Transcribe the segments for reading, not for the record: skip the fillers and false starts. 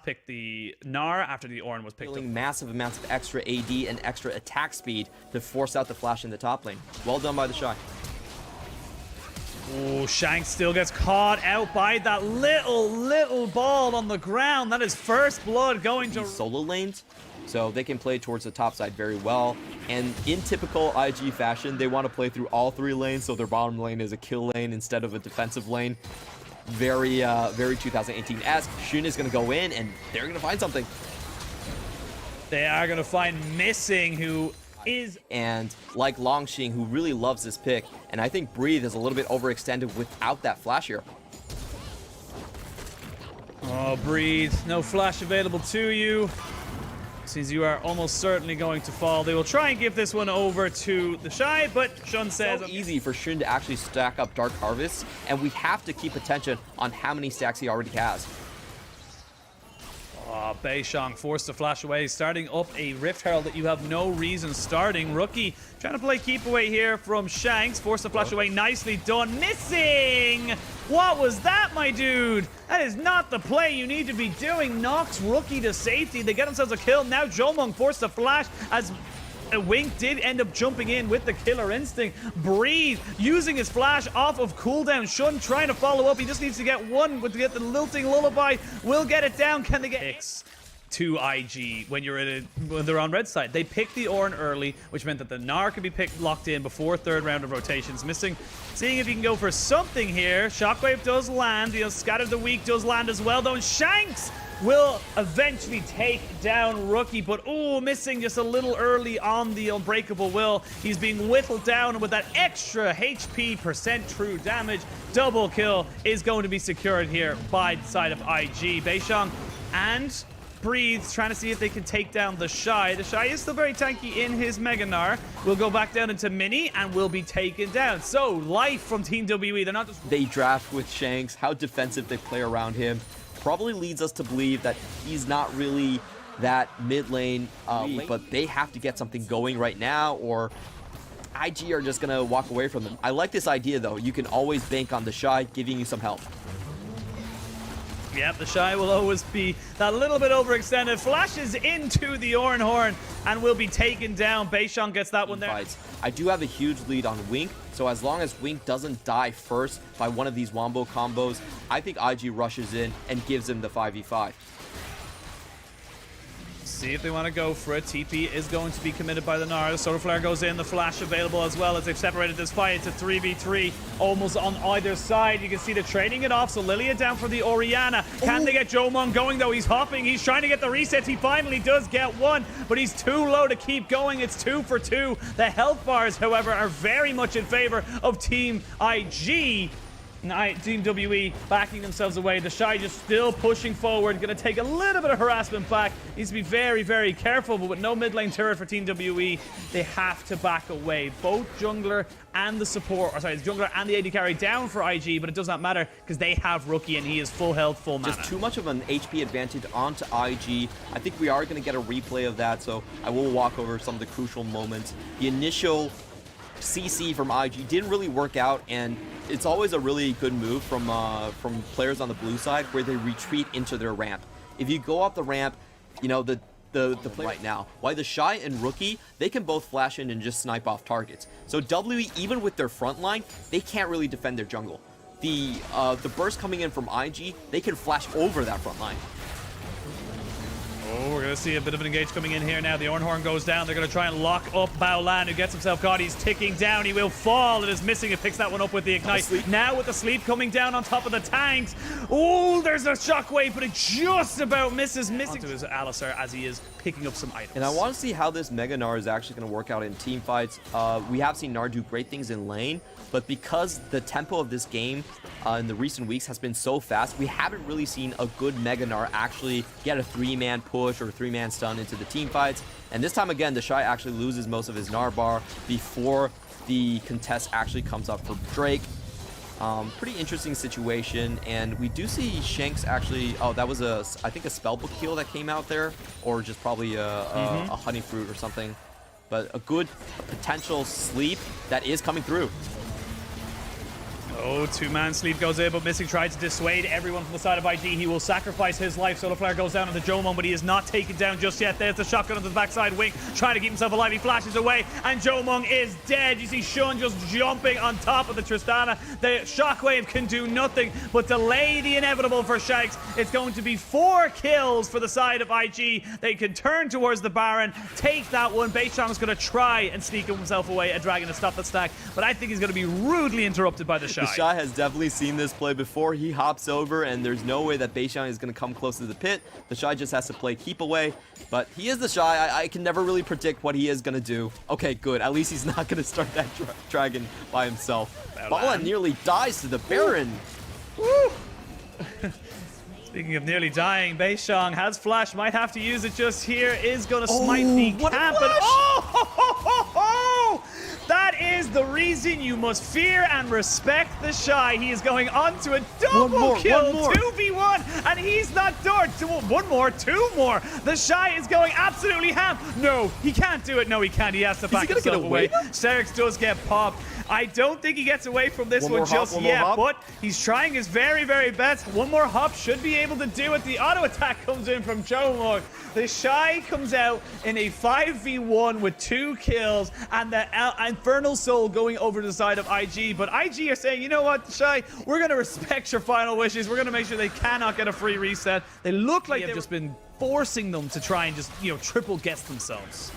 picked the Gnar after the Ornn was picked up. Massive amounts of extra AD and extra attack speed to force out the flash in the top lane. Well done by the Shy. Oh, Shanks still gets caught out by that little ball on the ground. That is first blood going to solo lanes, so they can play towards the top side very well. And in typical IG fashion, they want to play through all 3 lanes, so their bottom lane is a kill lane instead of a defensive lane. Very 2018. As Xun is going to go in, and they're going to find something. They are going to find Missing, who is... And like Longxing, who really loves this pick. And I think Breathe is a little bit overextended without that flash here. Oh, Breathe. No flash available to you. Since you are almost certainly going to fall. They will try and give this one over to the Shy, but Xun says... It's so easy for Xun to actually stack up Dark Harvest, and we have to keep attention on how many stacks he already has. Oh, Beishang forced to flash away, starting up a Rift Herald that you have no reason starting. Rookie trying to play keep away here from Shanks, forced to flash away, nicely done. Missing! What was that, my dude? That is not the play you need to be doing. Knocks Rookie to safety. They get themselves a kill. Now Jomung forced to flash as Wink did end up jumping in with the killer instinct. Breathe using his flash off of cooldown. Xun trying to follow up. He just needs to get one to get the lilting lullaby. Will get it down. Can they get X to IG when they're on red side? They picked the Ornn early, which meant that the Gnar could be locked in before third round of rotations. Missing, seeing if he can go for something here. Shockwave does land. You know, Scatter the Weak does land as well, though. And Shanks will eventually take down Rookie, but Missing just a little early on the Unbreakable Will. He's being whittled down, and with that extra HP % true damage, double kill is going to be secured here by the side of IG. Beishang and Breathe trying to see if they can take down the Shy. The Shy is still very tanky in his Mega Gnar. Will go back down into Mini and will be taken down. So, life from Team WE. They're not just... They draft with Shanks, how defensive they play around him. Probably leads us to believe that he's not really that mid lane, but they have to get something going right now, or IG are just going to walk away from them. I like this idea, though. You can always bank on the Shy giving you some help. Yep, the Shy will always be that little bit overextended. Flashes into the Ornn Horn and will be taken down. Beishang gets that one there. I do have a huge lead on Wink, so as long as Wink doesn't die first by one of these wombo combos, I think IG rushes in and gives him the 5v5. See if they want to go for it. TP is going to be committed by the Gnar. The Solar Flare goes in, the flash available as well as they've separated this fight. It's a 3v3 almost on either side. You can see they're trading it off. So Lilia down for the Orianna. Can they get Jomung going though? He's hopping. He's trying to get the resets. He finally does get one, but he's too low to keep going. It's 2 for 2. The health bars, however, are very much in favor of Team IG. Team WE backing themselves away. The Shy just still pushing forward. Going to take a little bit of harassment back. Needs to be very, very careful, but with no mid lane turret for Team WE, they have to back away. Both jungler and the support, or sorry, the jungler and the AD carry down for IG, but it does not matter because they have Rookie and he is full health, full mana. Just too much of an HP advantage onto IG. I think we are going to get a replay of that, so I will walk over some of the crucial moments. The initial CC from IG didn't really work out, and it's always a really good move from players on the blue side where they retreat into their ramp. If you go up the ramp, you know, the play right now, why the Shy and Rookie, they can both flash in and just snipe off targets. So WE, even with their front line, they can't really defend their jungle. The burst coming in from IG, they can flash over that front line. Oh, we're going to see a bit of an engage coming in here now. The Ornn Horn goes down. They're going to try and lock up Baolan, who gets himself caught. He's ticking down. He will fall. It is Missing. It picks that one up with the Ignite. Now with the sleep coming down on top of the tanks. Oh, there's a shockwave, but it just about misses. Missing to his Alistar as he is picking up some items. And I want to see how this Mega Gnar is actually going to work out in team fights. We have seen Gnar do great things in lane, but because the tempo of this game in the recent weeks has been so fast, we haven't really seen a good Mega Gnar actually get a 3-man push or a 3-man stun into the team fights. And this time again, the Shy actually loses most of his Gnar bar before the contest actually comes up for Drake. Pretty interesting situation, and we do see Shanks actually, oh, that was I think a spellbook heal that came out there, or just probably a honey fruit or something. But a good potential sleep that is coming through. Oh, two-man sleep goes in, but Missing tried to dissuade everyone from the side of IG. He will sacrifice his life. Solar Flare goes down on the Jomon, but he is not taken down just yet. There's the shotgun on the backside wing, trying to keep himself alive. He flashes away, and Jomon is dead. You see Shun just jumping on top of the Tristana. The Shockwave can do nothing but delay the inevitable for Shanks. It's going to be 4 kills for the side of IG. They can turn towards the Baron, take that one. Beishang's going to try and sneak himself away, a dragon to stop that stack, but I think he's going to be rudely interrupted by the Shy. The Shy has definitely seen this play before. He hops over, and there's no way that Beishang is going to come close to the pit. The Shy just has to play keep away, but he is the Shy. I can never really predict what he is going to do. Okay, good. At least he's not going to start that dragon by himself. Bala nearly dies to the Baron. Woo! Speaking of nearly dying, Beishang has flash, might have to use it just here, is going to smite the camp. And that is the reason you must fear and respect the Shy. He is going on to a double kill, 2v1, and he's not done. One more, 2 more. The Shy is going absolutely ham. No, he can't do it. No, he can't. He has to back himself away. Serix does get popped. I don't think he gets away from this one just yet, but he's trying his very, very best. One more hop should be able to do it. The auto attack comes in from Jomon. The Shy comes out in a 5v1 with 2 kills, and the Infernal Soul going over to the side of IG. But IG are saying, you know what, Shy, we're going to respect your final wishes. We're going to make sure they cannot get a free reset. They look like they've just been forcing them to try and just, triple guess themselves.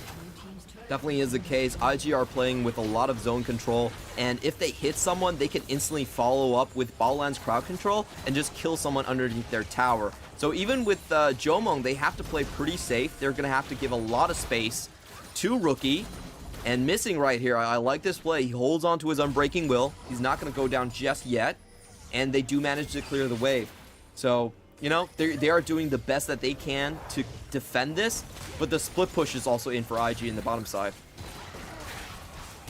Definitely is the case. IG are playing with a lot of zone control, and if they hit someone, they can instantly follow up with Baolan's crowd control and just kill someone underneath their tower. So even with Jomon, they have to play pretty safe. They're going to have to give a lot of space to Rookie. And Missing right here, I like this play. He holds on to his Unbreaking Will. He's not going to go down just yet, and they do manage to clear the wave. So, they are doing the best that they can to defend this, but the split push is also in for IG in the bottom side.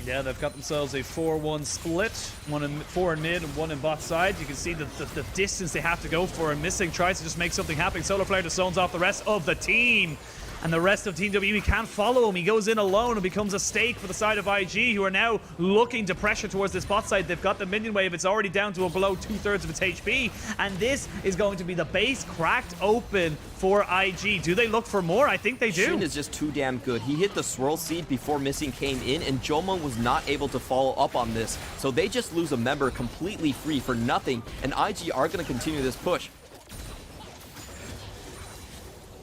Yeah, they've got themselves a 4-1 split, 4 in mid and 1 in bot side. You can see the distance they have to go for, and Missing tries to just make something happen. Solar Flare just zones off the rest of the team. And the rest of Team WE can't follow him. He goes in alone and becomes a stake for the side of IG, who are now looking to pressure towards this bot side. They've got the minion wave. It's already down to below 2/3 of its HP. And this is going to be the base cracked open for IG. Do they look for more? I think they do. Shun is just too damn good. He hit the Swirl Seed before Missing came in, and Jomon was not able to follow up on this. So they just lose a member completely free for nothing, and IG are going to continue this push.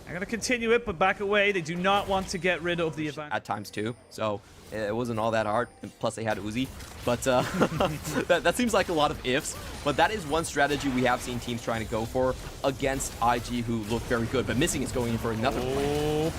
I'm going to continue it, but back away. They do not want to get rid of the advantage. At times too, so it wasn't all that hard. And plus they had Uzi, but that seems like a lot of ifs. But that is one strategy we have seen teams trying to go for against IG, who look very good. But Missing is going in for another point.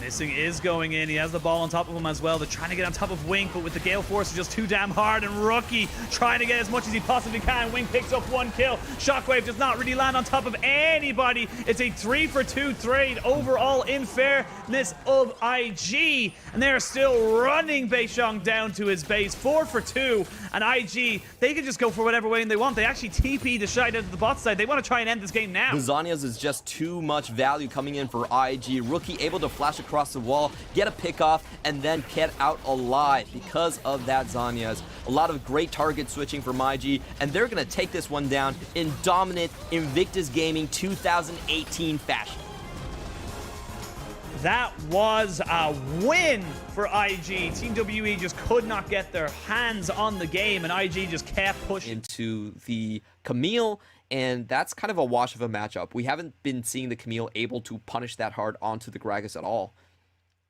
Missing is going in. He has the ball on top of him as well. They're trying to get on top of Wink, but with the Gale Force, it's just too damn hard. And Rookie trying to get as much as he possibly can. Wink picks up 1 kill. Shockwave does not really land on top of anybody. It's a 3-for-2 trade overall in fairness of IG. And they're still running Beishang down to his base. 4-for-2. And IG, they can just go for whatever way they want. They actually TP the Shy down to the bot side. They want to try and end this game now. The Zhonya's is just too much value coming in for IG. Rookie able to flash across the wall, get a pick off, and then get out alive because of that Zhonya's. A lot of great target switching from IG, and they're going to take this one down in dominant Invictus Gaming 2018 fashion. That was a win for IG. Team WE just could not get their hands on the game, and IG just kept pushing into the Camille, and that's kind of a wash of a matchup. We haven't been seeing the Camille able to punish that hard onto the Gragas at all.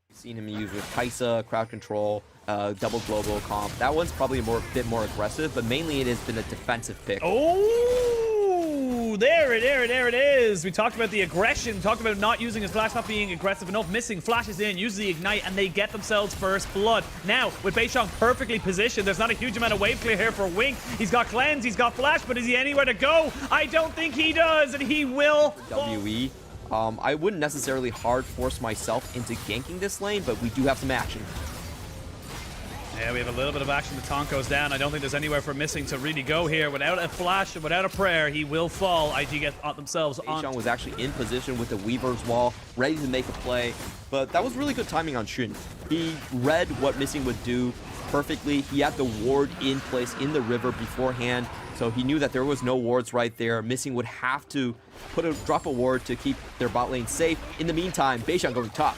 We've seen him use with Kaisa, crowd control, double global comp. That one's probably a bit more aggressive, but mainly it has been a defensive pick. Oh, there it is. We talked about the aggression, talked about not using his flash, not being aggressive enough. Missing flashes in, uses the ignite, and they get themselves first blood. Now, with Beishang perfectly positioned, there's not a huge amount of wave clear here for Wink. He's got cleanse, he's got flash, but is he anywhere to go? I don't think he does, and he will. WE. I wouldn't necessarily hard force myself into ganking this lane, but we do have some action. Yeah, we have a little bit of action. The taunt goes down. I don't think there's anywhere for Missing to really go here. Without a flash and without a prayer, he will fall. IG get themselves on. Beishang was actually in position with the Weaver's Wall, ready to make a play, but that was really good timing on Shun. He read what Missing would do perfectly. He had the ward in place in the river beforehand, So he knew that there was no wards right there. Missing would have to drop a ward to keep their bot lane safe. In the meantime, Beishang going top.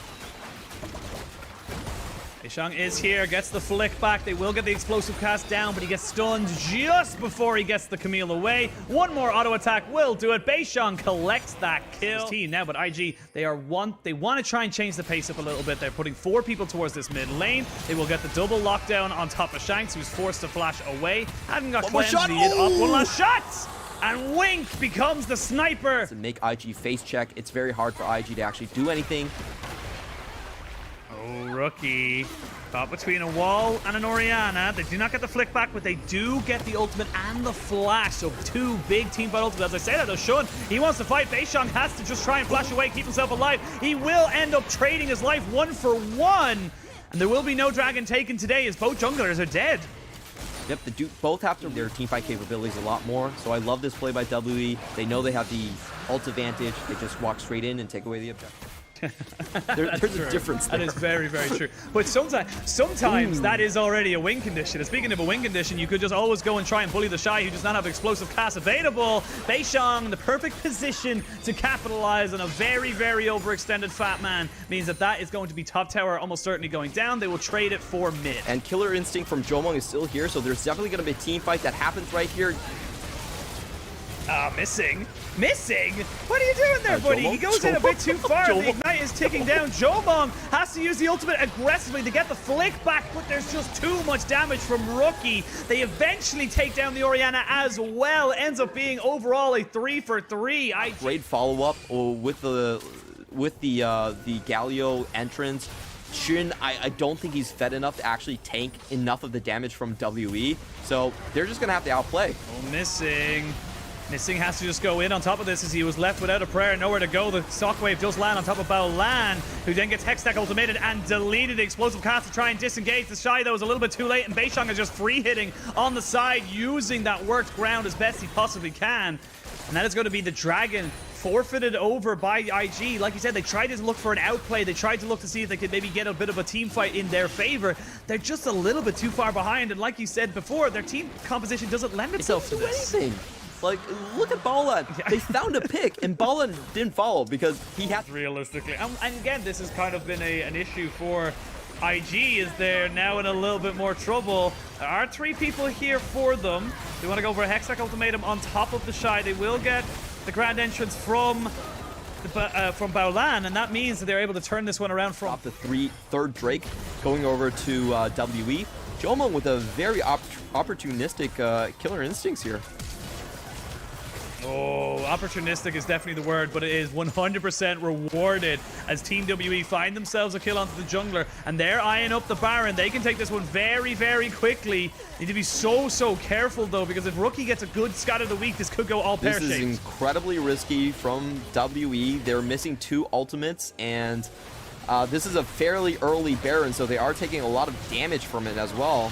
Beishang is here, gets the flick back. They will get the explosive cast down, but he gets stunned just before he gets the Camille away. One more auto attack will do it. Beishang collects that kill. His team now, but IG, they want to try and change the pace up a little bit. They're putting 4 people towards this mid lane. They will get the double lockdown on top of Shanks, who's forced to flash away. Hadn't got cleansed. One last shot! And Wink becomes the sniper. To make IG face check, it's very hard for IG to actually do anything. Oh, Rookie. Caught between a wall and an Orianna. They do not get the flick back, but they do get the ultimate and the flash. So 2 big team fight ultimates. As I say that, though, Shun, he wants to fight. Beishang has to just try and flash away, keep himself alive. He will end up trading his life 1 for 1. And there will be no dragon taken today as both junglers are dead. Yep, both have their teamfight capabilities a lot more. So I love this play by WE. They know they have the ult advantage. They just walk straight in and take away the objective. There's a difference there. That is very, very true. But sometimes that is already a win condition. And speaking of a win condition, you could just always go and try and bully the Shy, who does not have explosive cast available. Beishang, the perfect position to capitalize on a very, very overextended Fat Man, means that is going to be top tower, almost certainly going down. They will trade it for mid. And Killer Instinct from Jomong is still here, so there's definitely going to be a team fight that happens right here. Missing? What are you doing there, buddy? He goes in a bit too far. The Ignite is ticking down. Jomong has to use the ultimate aggressively to get the flick back, but there's just too much damage from Rookie. They eventually take down the Orianna as well. Ends up being overall a 3 for 3. Great follow-up with the Galio entrance. Shin, I don't think he's fed enough to actually tank enough of the damage from WE, so they're just going to have to outplay. Oh, Missing has to just go in on top of this as he was left without a prayer, nowhere to go. The shockwave does land on top of Baolan, who then gets Hextech ultimated and deleted. The explosive cast to try and disengage. The Shy, though, was a little bit too late, and Beishang is just free hitting on the side, using that worked ground as best he possibly can. And that is going to be the Dragon forfeited over by IG. Like you said, they tried to look for an outplay. They tried to look to see if they could maybe get a bit of a team fight in their favor. They're just a little bit too far behind, and like you said before, their team composition doesn't lend itself to this. Anything. Like, look at Baolan. They found a pick, and Baolan didn't follow because he had... Realistically. And again, this has kind of been an issue for IG, is they're now in a little bit more trouble. There are 3 people here for them. They want to go for a Hextech ultimatum on top of the Shy. They will get the grand entrance from Baolan, and that means that they're able to turn this one around from... The third Drake going over to WE. Jomong with a very opportunistic Killer Instincts here. Oh, opportunistic is definitely the word, but it is 100% rewarded as Team WE find themselves a kill onto the jungler, and they're eyeing up the Baron. They can take this one very, very quickly. Need to be so careful, though, because if Rookie gets a good Scott of the Week, this could go all pear-shaped. This is incredibly risky from WE. They're missing 2 ultimates, and this is a fairly early Baron, so they are taking a lot of damage from it as well.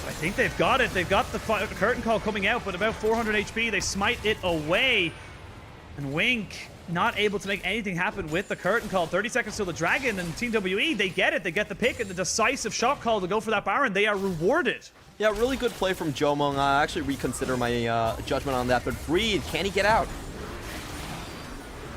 I think they've got it. They've got the curtain call coming out, but about 400 HP. They smite it away. And Wink not able to make anything happen with the curtain call. 30 seconds till the Dragon, and Team WE, they get it. They get the pick and the decisive shot call to go for that Baron. They are rewarded. Yeah, really good play from Jomong. I actually reconsider my judgment on that, but Breathe, can he get out?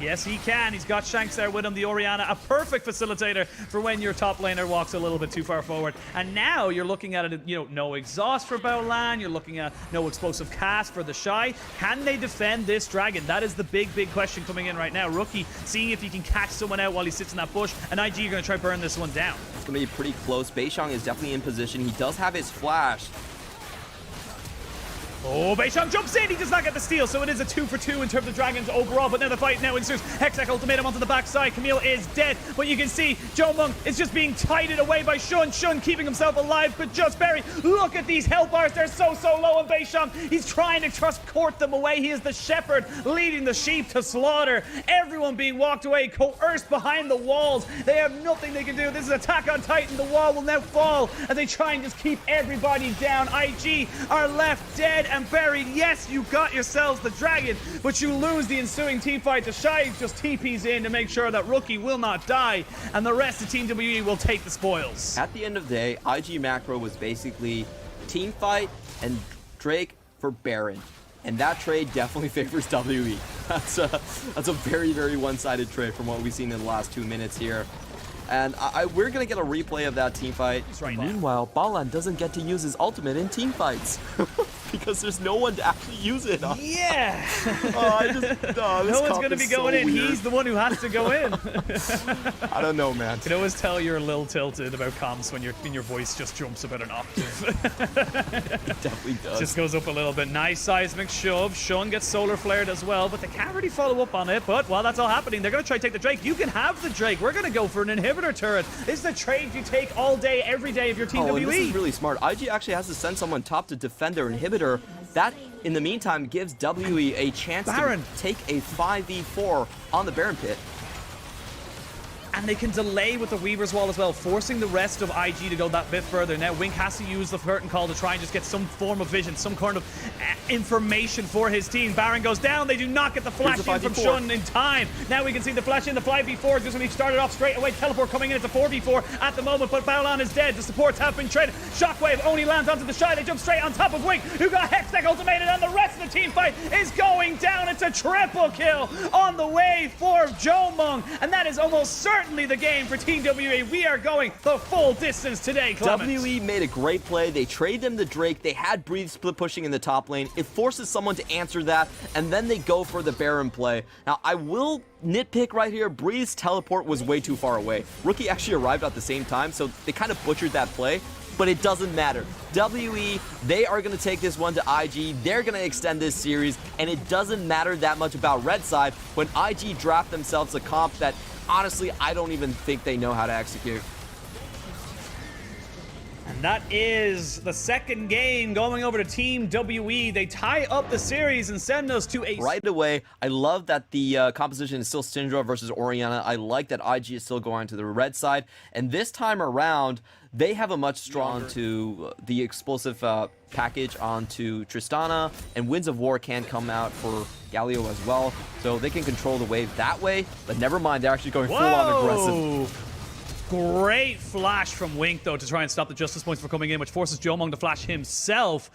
Yes, he can. He's got Shanks there with him, the Orianna, a perfect facilitator for when your top laner walks a little bit too far forward. And now you're looking at it, no exhaust for Baolan. You're looking at no explosive cast for the Shy. Can they defend this Dragon? That is the big question coming in right now. Rookie seeing if he can catch someone out while he sits in that bush, and IG are going to try to burn this one down. It's going to be pretty close. Beishang is definitely in position. He does have his flash. Oh, Beishang jumps in. He does not get the steal, so it is a 2 for 2 in terms of Dragons overall. But now the fight now ensues. Hextech ultimatum onto the backside. Camille is dead, but you can see Jomong is just being tided away by Shun. Shun keeping himself alive, but just barely. Look at these health bars. They're so low on Beishang. He's trying to just court them away. He is the shepherd leading the sheep to slaughter. Everyone being walked away, coerced behind the walls. They have nothing they can do. This is Attack on Titan. The wall will now fall as they try and just keep everybody down. IG are left dead and buried. Yes, you got yourselves the Dragon, but you lose the ensuing team fight. The Shy just TPs in to make sure that Rookie will not die, and the rest of Team WE will take the spoils. At the end of the day, IG Macro was basically team fight and Drake for Baron. And that trade definitely favors WE. That's a very, very one-sided trade from what we've seen in the last 2 minutes here. And we're going to get a replay of that team fight. Right Meanwhile, Balan doesn't get to use his ultimate in team fights. Because there's no one to actually use it on. Yeah! No one's going to be going in. Weird. He's the one who has to go in. I don't know, man. You can always tell you're a little tilted about comms when your voice just jumps about an octave. It definitely does. Just goes up a little bit. Nice seismic shove. Shun gets solar flared as well, but they can't really follow up on it. But while that's all happening, they're going to try to take the Drake. You can have the Drake. We're going to go for an inhibitor turret. This is the trade you take all day, every day of your team WE. And this is really smart. IG actually has to send someone top to defend their inhibitor. That, in the meantime, gives WE a chance to take a 5v4 on the Baron pit. And they can delay with the Weaver's Wall as well, forcing the rest of IG to go that bit further. Now, Wink has to use the curtain call to try and just get some form of vision, some kind of information for his team. Baron goes down. They do not get the flash in from Shun in time. Now we can see the flash in. The 5v4 just when he started off straight away. Teleport coming in. It's a 4v4 at the moment, but Balan is dead. The supports have been traded. Shockwave only lands onto the Shy. They jump straight on top of Wink, who got Hextech ultimated, and the rest of the team fight is going down. It's a triple kill on the way for Jomung, and that is almost certainly the game for Team WE. We are going the full distance today, Clemens. WE made a great play. They traded them to Drake. They had Breathe split pushing in the top lane. It forces someone to answer that, and then they go for the Baron play. Now, I will nitpick right here. Breeze's teleport was way too far away. Rookie actually arrived at the same time, so they kind of butchered that play, but it doesn't matter. WE, they are going to take this one to IG. They're going to extend this series, and it doesn't matter that much about Red Side when IG draft themselves a comp that honestly, I don't even think they know how to execute. And that is the second game going over to Team WE. They tie up the series and send us to a... Right away, I love that the composition is still Syndra versus Orianna. I like that IG is still going to the red side. And this time around, they have a much stronger to the explosive package onto Tristana, and Winds of War can come out for Galio as well. So they can control the wave that way, but never mind, they're actually going full-on aggressive. Great flash from Wink, though, to try and stop the Justice Points from coming in, which forces Jomung to flash himself.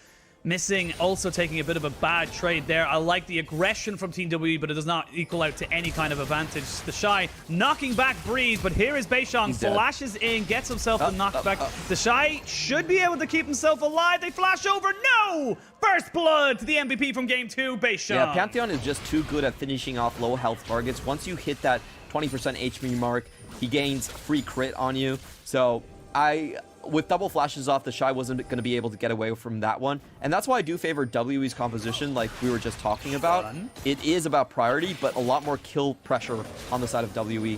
Missing, also taking a bit of a bad trade there. I like the aggression from Team WE, but it does not equal out to any kind of advantage. The Shy knocking back Breeze, but here is Beishang, flashes in, gets himself the knockback. The Shy should be able to keep himself alive. They flash over. No! First blood to the MVP from Game 2, Beishang. Yeah, Pantheon is just too good at finishing off low health targets. Once you hit that 20% HP mark, he gains free crit on you. So with double flashes off, the Shy wasn't going to be able to get away from that one. And that's why I do favor WE's composition like we were just talking about. It is about priority, but a lot more kill pressure on the side of WE.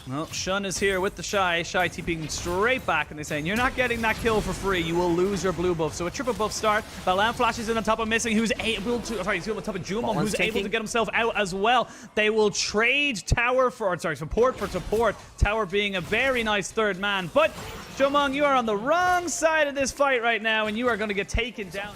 Well, Shun is here with the Shy. Shy TPing straight back, and they're saying, you're not getting that kill for free. You will lose your blue buff. So a triple buff start. Balan flashes in on top of Missing, who's able to... Sorry, he's on top of Jumon, who's able to get himself out as well. They will trade Tower for... Sorry, support for support. Tower being a very nice third man. But, Jomung, you are on the wrong side of this fight right now, and you are going to get taken down.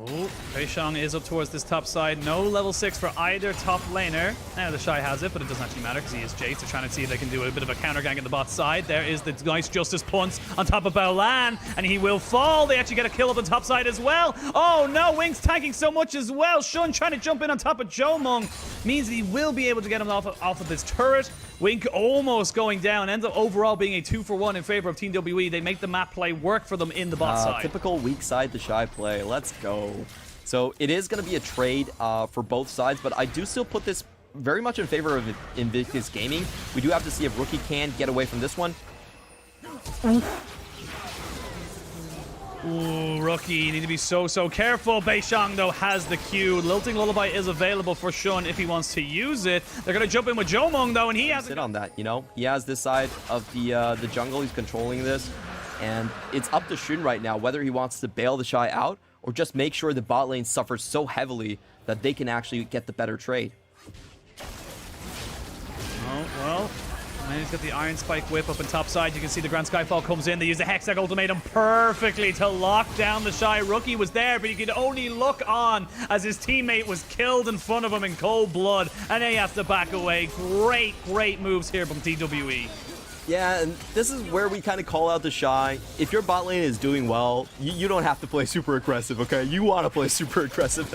Oh, Beishang is up towards this top side. No level 6 for either top laner. Now the Shy has it, but it doesn't actually matter because he is Jace. They're trying to see if they can do a bit of a counter gang at the bot side. There is the nice Justice Punch on top of Balan, and he will fall. They actually get a kill up on top side as well. Oh no, Wink's tanking so much as well. Shun trying to jump in on top of Jomung means that he will be able to get him off of this turret. Wink almost going down, ends up overall being a 2-for-1 in favor of Team WE. They make the map play work for them in the bot side. Typical weak side the Shy play. Let's go. So it is going to be a trade for both sides, but I do still put this very much in favor of Invictus Gaming. We do have to see if Rookie can get away from this one. Ooh, Rookie, you need to be so careful. Beishang, though, has the Q. Lilting Lullaby is available for Shun if he wants to use it. They're going to jump in with Jomung, though, and he has... Sit on that, you know? He has this side of the jungle. He's controlling this. And it's up to Shun right now whether he wants to bail the Shy out or just make sure the bot lane suffers so heavily that they can actually get the better trade. Oh, well... And then he's got the Iron Spike whip up on top side. You can see the Grand Skyfall comes in. They use the Hextech ultimatum perfectly to lock down the Shy. Rookie was there, but he could only look on as his teammate was killed in front of him in cold blood. And he has to back away. Great moves here from TWE. Yeah, and this is where we kind of call out the Shy. If your bot lane is doing well, you don't have to play super aggressive, okay? You want to play super aggressive.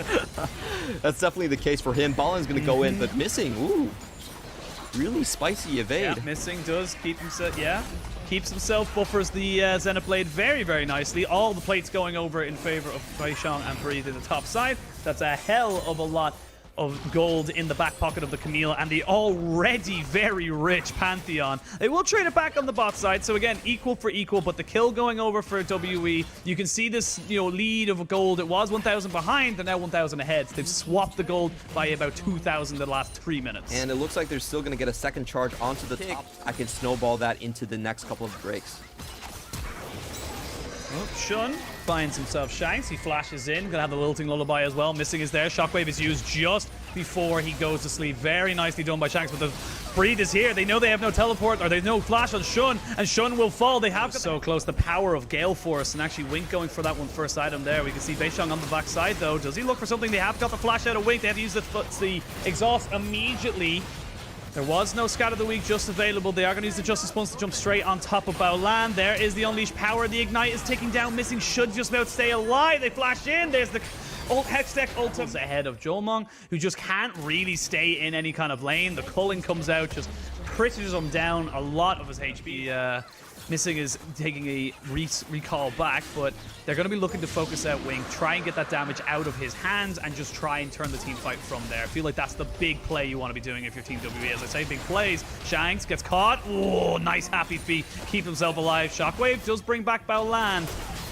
That's definitely the case for him. Bot lane's going to go in, but missing. Ooh, really spicy evade. Yeah, missing does keep himself, keeps himself, buffers the Zenith Blade very, very nicely. All the plates going over in favor of Beishang and Breathe in the top side. That's a hell of a lot of gold in the back pocket of the Camille and the already very rich Pantheon. They will trade it back on the bot side, so again, equal for equal, but the kill going over for WE. You can see this, lead of gold. It was 1,000 behind, they're now 1,000 ahead. They've swapped the gold by about 2,000 in the last 3 minutes. And it looks like they're still going to get a second charge onto the top. I can snowball that into the next couple of breaks. Oh, Shun finds himself Shanks. He flashes in. Gonna have the lilting lullaby as well. Missing is there. Shockwave is used just before he goes to sleep. Very nicely done by Shanks, but the Breed is here. They know they have no teleport, or there's no flash on Shun, and Shun will fall. They have so close. The power of Gale Force, and actually Wink going for that one first item there. We can see Beishang on the back side though. Does he look for something? They have got the flash out of Wink. They have to use the exhaust immediately. There was no Scat of the Week just available. They are going to use the Justice Punch to jump straight on top of Baolan. There is the Unleashed Power. The Ignite is ticking down. Missing should just about stay alive. They flash in. There's the Hextech ultimates ahead of Jolmong, who just can't really stay in any kind of lane. The culling comes out, just prisons him down a lot of his HP. Missing is taking a recall back, but they're going to be looking to focus out Wing, try and get that damage out of his hands, and just try and turn the team fight from there. I feel like that's the big play you want to be doing if you're Team WE. As I say, big plays. Shanks gets caught. Oh, nice happy feet. Keep himself alive. Shockwave does bring back Baolan.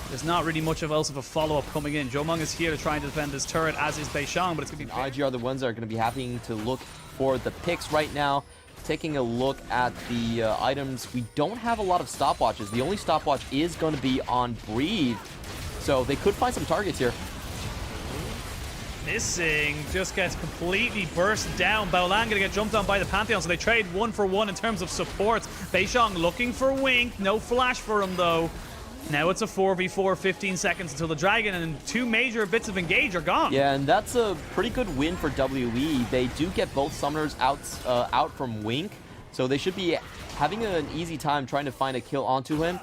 There's not really much else of a follow-up coming in. Jomong is here to try and defend his turret, as is Beishang, but it's going to be... IG are the ones that are going to be having to look for the picks right now. Taking a look at the items, we don't have a lot of stopwatches. The only stopwatch is going to be on Breathe, so they could find some targets here. Missing just gets completely burst down. Baolan gonna get jumped on by the Pantheon, so they trade 1 for 1 in terms of support. Beishang looking for Wink, no flash for him though. Now it's a 4v4, 15 seconds until the Dragon, and 2 major bits of engage are gone. Yeah, and that's a pretty good win for WE. They do get both summoners out from Wink, so they should be having an easy time trying to find a kill onto him.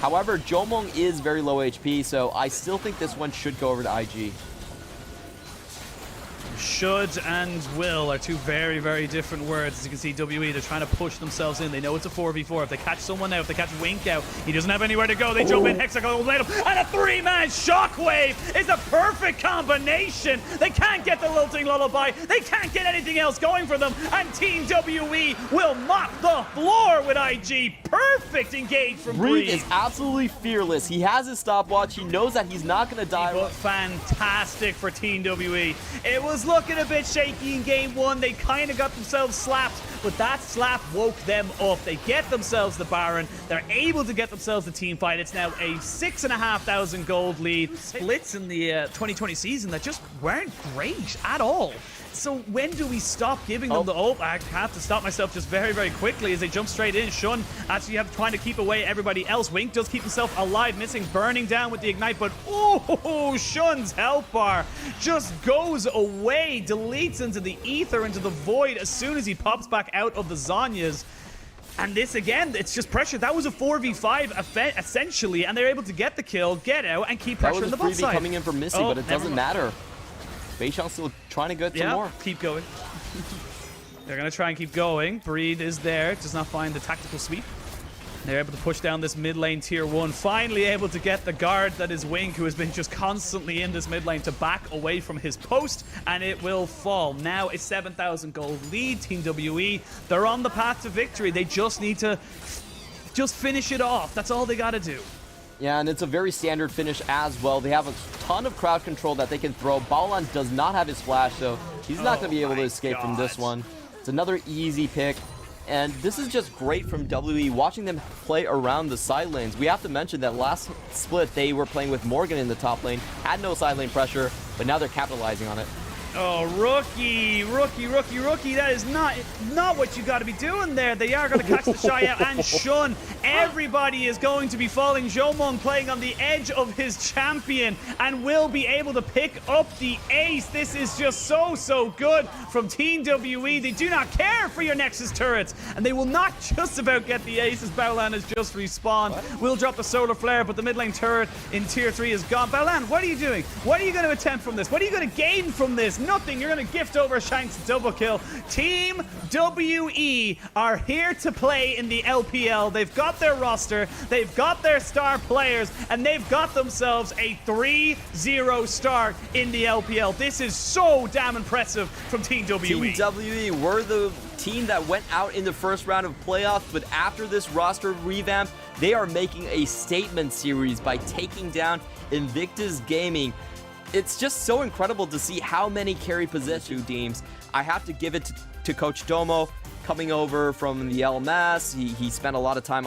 However, Jomong is very low HP, so I still think this one should go over to IG. Should and will are 2 very, very different words. As you can see, WE, they're trying to push themselves in. They know it's a 4v4. If they catch someone out, if they catch Wink out, he doesn't have anywhere to go. They jump in, Hexagon will blade him, and a 3-man Shockwave is a perfect combination. They can't get the lilting lullaby. They can't get anything else going for them, and Team WE will mop the floor with IG. Perfect engage from Breed. Breed is absolutely fearless. He has his stopwatch. He knows that he's not going to die. But fantastic for Team WE. It was looking a bit shaky in game 1. They kind of got themselves slapped, but that slap woke them up. They get themselves the Baron. They're able to get themselves the team fight. It's now a 6,500 gold lead. Splits in the 2020 season that just weren't great at all. So when do we stop giving them the... Oh, I have to stop myself just very, very quickly as they jump straight in. Shun actually trying to keep away everybody else. Wink does keep himself alive, missing, burning down with the Ignite, but oh, Shun's health bar just goes away, deletes into the ether, into the void as soon as he pops back out of the Zhonya's. And this, again, it's just pressure. That was a 4v5 essentially, and they're able to get the kill, get out, and keep pressure on the bot side. That was a freebie coming in from Missy, but it doesn't matter. Beishang's still trying to get some more. Keep going. They're going to try and keep going. Breed is there. Does not find the tactical sweep. They're able to push down this mid lane tier 1. Finally able to get the guard that is Wink, who has been just constantly in this mid lane, to back away from his post, and it will fall. Now a 7,000 gold lead. Team WE, they're on the path to victory. They just need to just finish it off. That's all they got to do. Yeah, and it's a very standard finish as well. They have a ton of crowd control that they can throw. Baolan does not have his flash, so he's not going to be able to escape from this one. It's another easy pick. And this is just great from WE, watching them play around the side lanes. We have to mention that last split, they were playing with Morgan in the top lane, had no side lane pressure, but now they're capitalizing on it. Oh, rookie. That is not what you got to be doing there. They are going to catch the shy out and shun. Everybody is going to be falling. Zhomong playing on the edge of his champion and will be able to pick up the ace. This is just so good from Team WE. They do not care for your Nexus turrets, and they will not just about get the ace as Baolan has just respawned. Will drop the solar flare, but the mid lane turret in tier 3 is gone. Baolan, what are you doing? What are you going to attempt from this? What are you going to gain from this? Nothing. You're going to gift over Shanks double kill. Team WE are here to play in the LPL. They've got their roster, they've got their star players, and they've got themselves a 3-0 start in the LPL. This is so damn impressive from Team WE. Team WE were the team that went out in the first round of playoffs, but after this roster revamp, they are making a statement series by taking down Invictus Gaming. It's just so incredible to see how many carry position teams. I have to give it to Coach Domo coming over from the LMS. He spent a lot of time